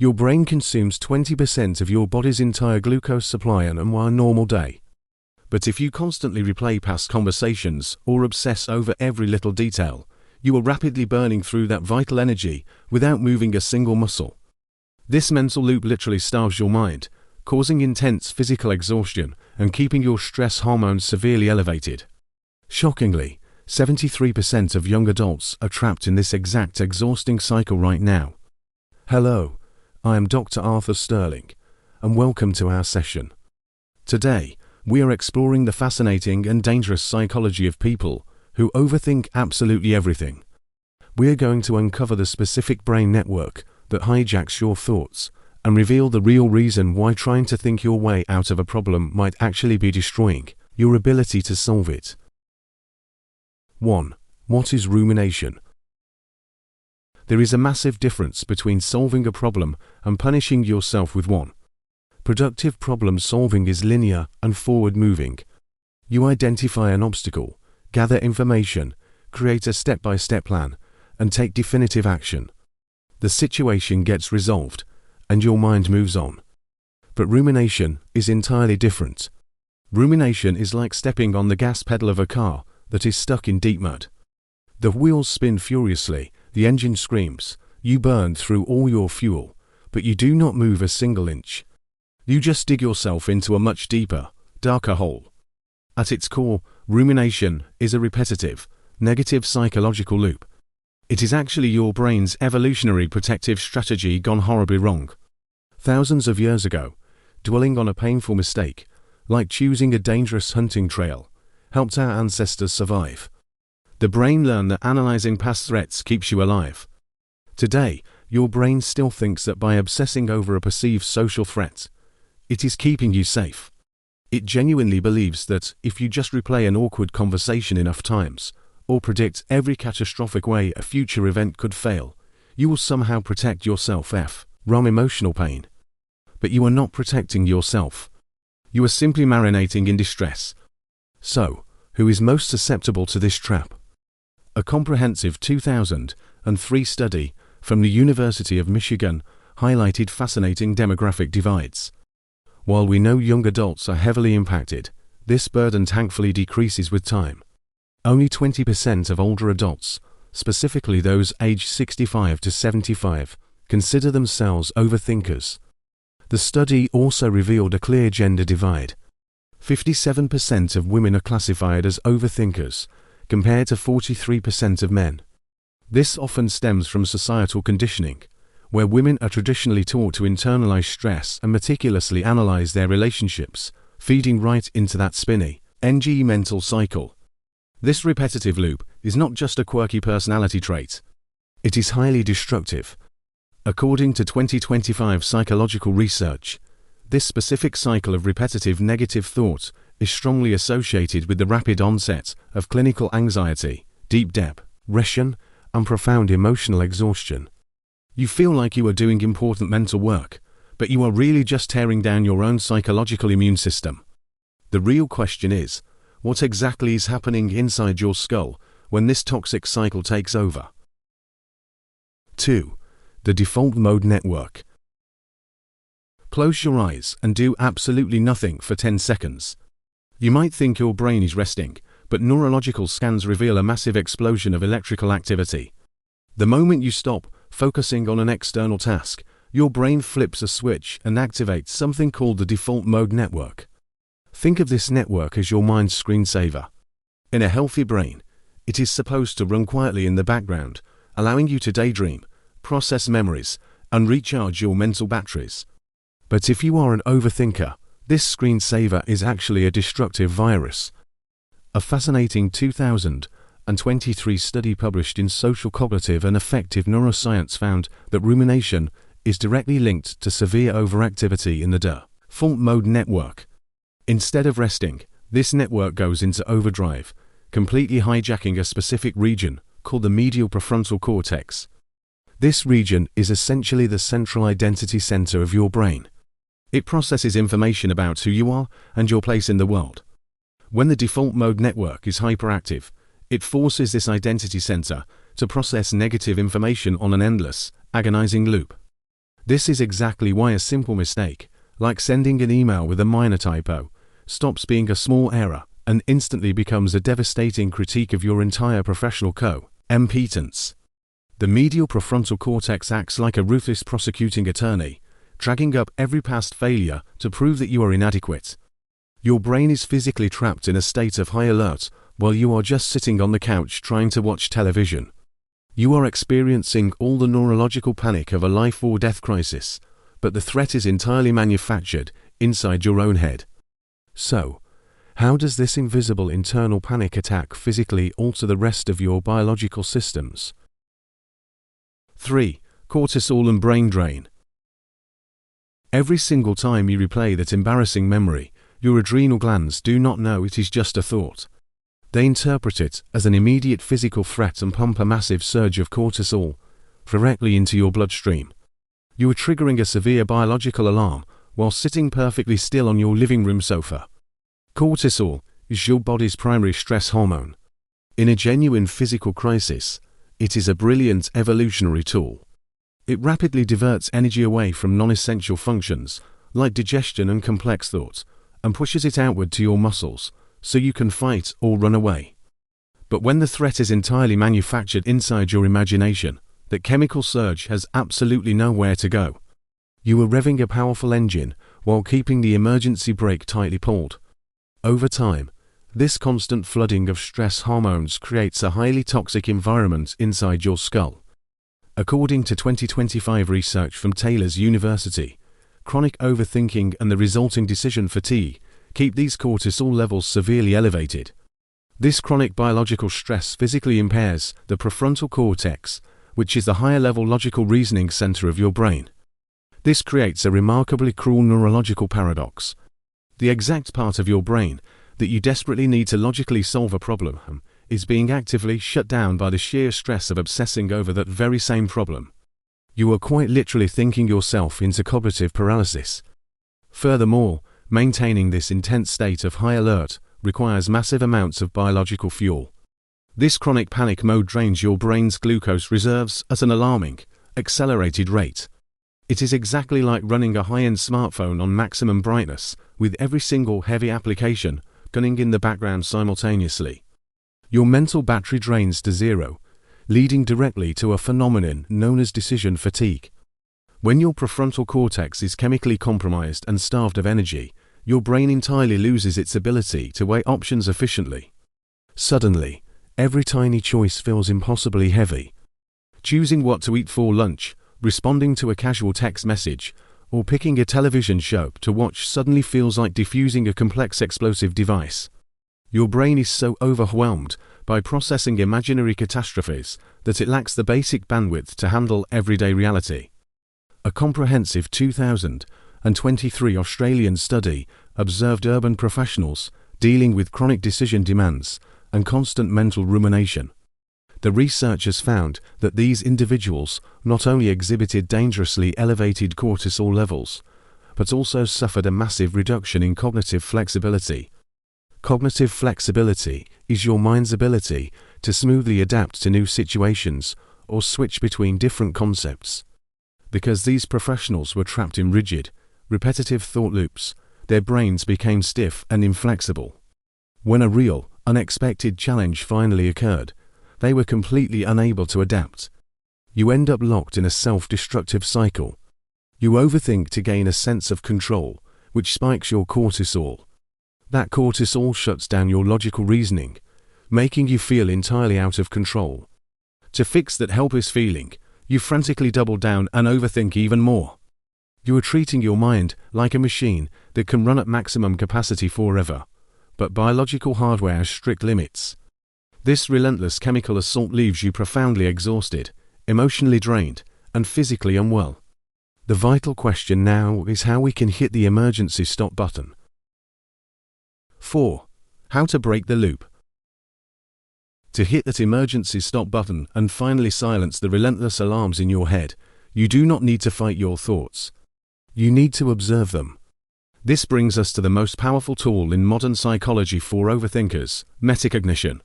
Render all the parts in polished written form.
Your brain consumes 20% of your body's entire glucose supply on a normal day. But if you constantly replay past conversations or obsess over every little detail, you are rapidly burning through that vital energy without moving a single muscle. This mental loop literally starves your mind, causing intense physical exhaustion and keeping your stress hormones severely elevated. Shockingly, 73% of young adults are trapped in this exact exhausting cycle right now. Hello, I am Dr. Arthur Sterling, and welcome to our session. Today, we are exploring the fascinating and dangerous psychology of people who overthink absolutely everything. We are going to uncover the specific brain network that hijacks your thoughts and reveal the real reason why trying to think your way out of a problem might actually be destroying your ability to solve it. 1. What is rumination? There is a massive difference between solving a problem and punishing yourself with one. Productive problem solving is linear and forward-moving. You identify an obstacle, gather information, create a step-by-step plan, and take definitive action. The situation gets resolved, and your mind moves on. But rumination is entirely different. Rumination is like stepping on the gas pedal of a car that is stuck in deep mud. The wheels spin furiously, the engine screams, you burn through all your fuel, but you do not move a single inch. You just dig yourself into a much deeper, darker hole. At its core, rumination is a repetitive, negative psychological loop. It is actually your brain's evolutionary protective strategy gone horribly wrong. Thousands of years ago, dwelling on a painful mistake, like choosing a dangerous hunting trail, helped our ancestors survive. The brain learned that analyzing past threats keeps you alive. Today, your brain still thinks that by obsessing over a perceived social threat, it is keeping you safe. It genuinely believes that if you just replay an awkward conversation enough times, or predict every catastrophic way a future event could fail, you will somehow protect yourself from emotional pain. But you are not protecting yourself. You are simply marinating in distress. So, who is most susceptible to this trap? A comprehensive 2003 study from the University of Michigan highlighted fascinating demographic divides. While we know young adults are heavily impacted, this burden thankfully decreases with time. Only 20% of older adults, specifically those aged 65 to 75, consider themselves overthinkers. The study also revealed a clear gender divide. 57% of women are classified as overthinkers, compared to 43% of men. This often stems from societal conditioning, where women are traditionally taught to internalize stress and meticulously analyze their relationships, feeding right into that spinny, mental cycle. This repetitive loop is not just a quirky personality trait. It is highly destructive. According to 2025 psychological research, this specific cycle of repetitive negative thought is strongly associated with the rapid onset of clinical anxiety, deep depression, and profound emotional exhaustion. You feel like you are doing important mental work, but you are really just tearing down your own psychological immune system. The real question is, what exactly is happening inside your skull when this toxic cycle takes over? 2. The default mode network. Close your eyes and do absolutely nothing for 10 seconds. You might think your brain is resting, but neurological scans reveal a massive explosion of electrical activity. The moment you stop focusing on an external task, your brain flips a switch and activates something called the default mode network. Think of this network as your mind's screensaver. In a healthy brain, it is supposed to run quietly in the background, allowing you to daydream, process memories, and recharge your mental batteries. But if you are an overthinker, this screensaver is actually a destructive virus. A fascinating 2023 study published in Social Cognitive and Affective Neuroscience found that rumination is directly linked to severe overactivity in the default mode network. Instead of resting, this network goes into overdrive, completely hijacking a specific region called the medial prefrontal cortex. This region is essentially the central identity center of your brain. It processes information about who you are and your place in the world. When the default mode network is hyperactive, it forces this identity center to process negative information on an endless, agonizing loop. This is exactly why a simple mistake, like sending an email with a minor typo, stops being a small error and instantly becomes a devastating critique of your entire professional competence. The medial prefrontal cortex acts like a ruthless prosecuting attorney, dragging up every past failure to prove that you are inadequate. Your brain is physically trapped in a state of high alert while you are just sitting on the couch trying to watch television. You are experiencing all the neurological panic of a life or death crisis, but the threat is entirely manufactured inside your own head. So, how does this invisible internal panic attack physically alter the rest of your biological systems? 3. Cortisol and brain drain. Every single time you replay that embarrassing memory, your adrenal glands do not know it is just a thought. They interpret it as an immediate physical threat and pump a massive surge of cortisol directly into your bloodstream. You are triggering a severe biological alarm while sitting perfectly still on your living room sofa. Cortisol is your body's primary stress hormone. In a genuine physical crisis, it is a brilliant evolutionary tool. It rapidly diverts energy away from non-essential functions, like digestion and complex thought, and pushes it outward to your muscles, so you can fight or run away. But when the threat is entirely manufactured inside your imagination, that chemical surge has absolutely nowhere to go. You are revving a powerful engine while keeping the emergency brake tightly pulled. Over time, this constant flooding of stress hormones creates a highly toxic environment inside your skull. According to 2025 research from Taylor's University, chronic overthinking and the resulting decision fatigue keep these cortisol levels severely elevated. This chronic biological stress physically impairs the prefrontal cortex, which is the higher-level logical reasoning center of your brain. This creates a remarkably cruel neurological paradox. The exact part of your brain that you desperately need to logically solve a problem is being actively shut down by the sheer stress of obsessing over that very same problem. You are quite literally thinking yourself into cognitive paralysis. Furthermore, maintaining this intense state of high alert requires massive amounts of biological fuel. This chronic panic mode drains your brain's glucose reserves at an alarming, accelerated rate. It is exactly like running a high-end smartphone on maximum brightness, with every single heavy application gunning in the background simultaneously. Your mental battery drains to zero, leading directly to a phenomenon known as decision fatigue. When your prefrontal cortex is chemically compromised and starved of energy, your brain entirely loses its ability to weigh options efficiently. Suddenly, every tiny choice feels impossibly heavy. Choosing what to eat for lunch, responding to a casual text message, or picking a television show to watch suddenly feels like defusing a complex explosive device. Your brain is so overwhelmed by processing imaginary catastrophes that it lacks the basic bandwidth to handle everyday reality. A comprehensive 2023 Australian study observed urban professionals dealing with chronic decision demands and constant mental rumination. The researchers found that these individuals not only exhibited dangerously elevated cortisol levels, but also suffered a massive reduction in cognitive flexibility. Cognitive flexibility is your mind's ability to smoothly adapt to new situations or switch between different concepts. Because these professionals were trapped in rigid, repetitive thought loops, their brains became stiff and inflexible. When a real, unexpected challenge finally occurred, they were completely unable to adapt. You end up locked in a self-destructive cycle. You overthink to gain a sense of control, which spikes your cortisol. That cortisol shuts down your logical reasoning, making you feel entirely out of control. To fix that helpless feeling, you frantically double down and overthink even more. You are treating your mind like a machine that can run at maximum capacity forever, but biological hardware has strict limits. This relentless chemical assault leaves you profoundly exhausted, emotionally drained, and physically unwell. The vital question now is how we can hit the emergency stop button. 4. How to break the loop. To hit that emergency stop button and finally silence the relentless alarms in your head, you do not need to fight your thoughts. You need to observe them. This brings us to the most powerful tool in modern psychology for overthinkers, metacognition.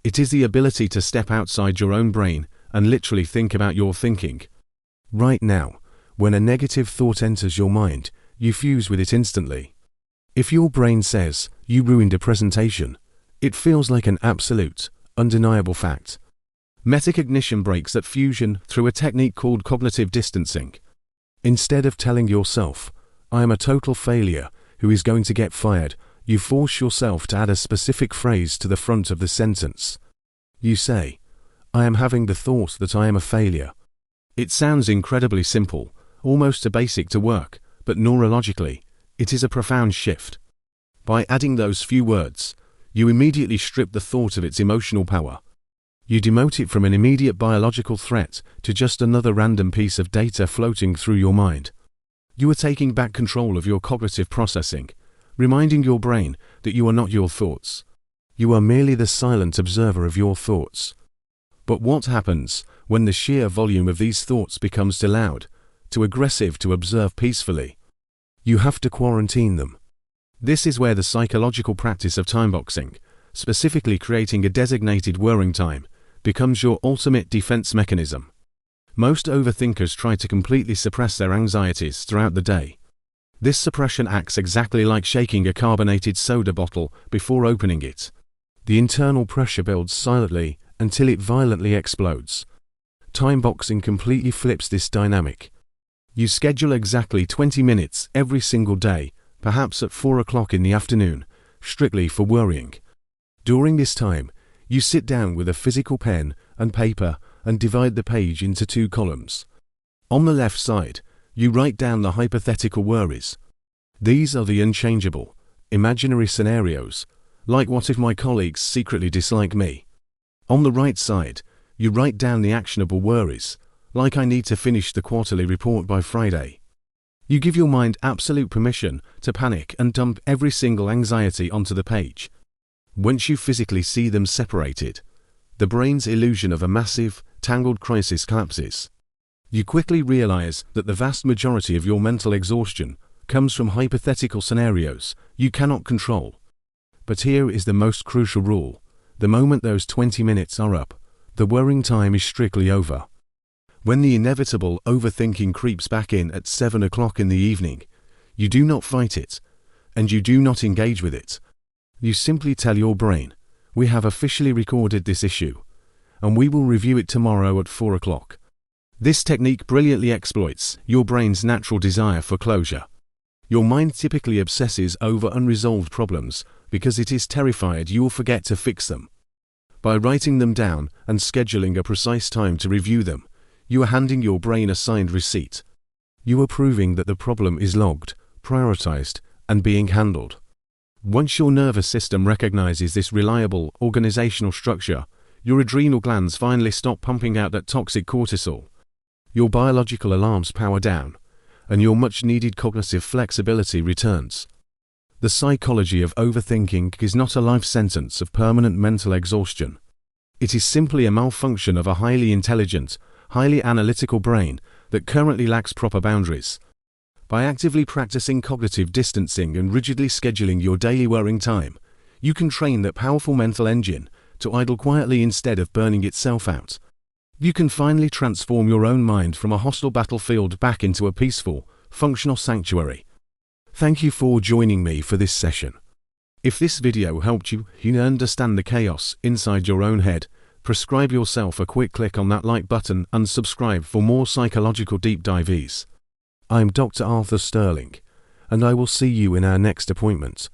It is the ability to step outside your own brain and literally think about your thinking. Right now, When a negative thought enters your mind, you fuse with it instantly. If your brain says, "You ruined a presentation," it feels like an absolute, undeniable fact. Metacognition breaks that fusion through a technique called cognitive distancing. Instead of telling yourself, "I am a total failure who is going to get fired," you force yourself to add a specific phrase to the front of the sentence. You say, "I am having the thought that I am a failure." It sounds incredibly simple, almost too basic to work, but neurologically, it is a profound shift. By adding those few words, you immediately strip the thought of its emotional power. You demote it from an immediate biological threat to just another random piece of data floating through your mind. You are taking back control of your cognitive processing, reminding your brain that you are not your thoughts. You are merely the silent observer of your thoughts. But what happens when the sheer volume of these thoughts becomes too loud, too aggressive to observe peacefully? You have to quarantine them. This is where the psychological practice of timeboxing, specifically creating a designated whirring time, becomes your ultimate defense mechanism. Most overthinkers try to completely suppress their anxieties throughout the day. This suppression acts exactly like shaking a carbonated soda bottle before opening it. The internal pressure builds silently until it violently explodes. Timeboxing completely flips this dynamic. You schedule exactly 20 minutes every single day, perhaps at 4 o'clock in the afternoon, strictly for worrying. During this time, you sit down with a physical pen and paper and divide the page into 2 columns. On the left side, you write down the hypothetical worries. These are the unchangeable, imaginary scenarios, like what if my colleagues secretly dislike me? On the right side, you write down the actionable worries, like I need to finish the quarterly report by Friday. You give your mind absolute permission to panic and dump every single anxiety onto the page. Once you physically see them separated, the brain's illusion of a massive, tangled crisis collapses. You quickly realize that the vast majority of your mental exhaustion comes from hypothetical scenarios you cannot control. But here is the most crucial rule. The moment those 20 minutes are up, the worrying time is strictly over. When the inevitable overthinking creeps back in at 7 o'clock in the evening, you do not fight it, and you do not engage with it. You simply tell your brain, "We have officially recorded this issue, and we will review it tomorrow at 4 o'clock. This technique brilliantly exploits your brain's natural desire for closure. Your mind typically obsesses over unresolved problems because it is terrified you will forget to fix them. By writing them down and scheduling a precise time to review them, you are handing your brain a signed receipt. You are proving that the problem is logged, prioritized, and being handled. Once your nervous system recognizes this reliable organizational structure, your adrenal glands finally stop pumping out that toxic cortisol. Your biological alarms power down, and your much-needed cognitive flexibility returns. The psychology of overthinking is not a life sentence of permanent mental exhaustion. It is simply a malfunction of a highly intelligent, highly analytical brain that currently lacks proper boundaries. By actively practicing cognitive distancing and rigidly scheduling your daily worrying time, you can train that powerful mental engine to idle quietly instead of burning itself out. You can finally transform your own mind from a hostile battlefield back into a peaceful, functional sanctuary. Thank you for joining me for this session. If this video helped you understand the chaos inside your own head, prescribe yourself a quick click on that like button and subscribe for more psychological deep dives. I'm Dr. Arthur Sterling, and I will see you in our next appointment.